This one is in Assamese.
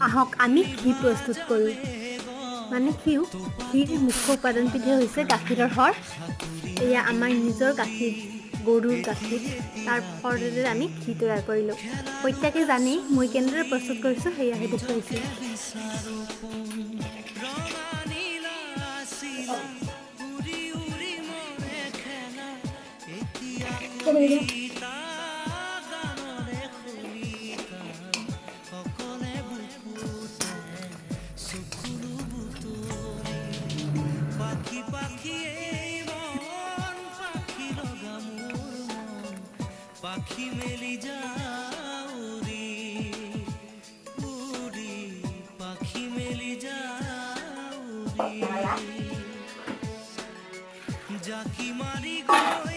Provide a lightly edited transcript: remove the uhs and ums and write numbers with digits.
আহক আমি ঘি প্ৰস্তুত কৰোঁ। মানে ঘিৰ মুখ্য উপাদানবিধে হৈছে গাখীৰৰ সৰ। এয়া আমাৰ নিজৰ গাখীৰ, গৰুৰ গাখীৰ, তাৰ সৰেৰে আমি ঘি তৈয়াৰ কৰিলোঁ। প্ৰত্যেকে জানেই মই কেনেদৰে প্ৰস্তুত কৰিছোঁ সেয়াহে দেখুৱাইছোঁ। পাখি মেলি যাউৰি উড়ি পাখি মেলি যাউৰি জাকি মাৰি গই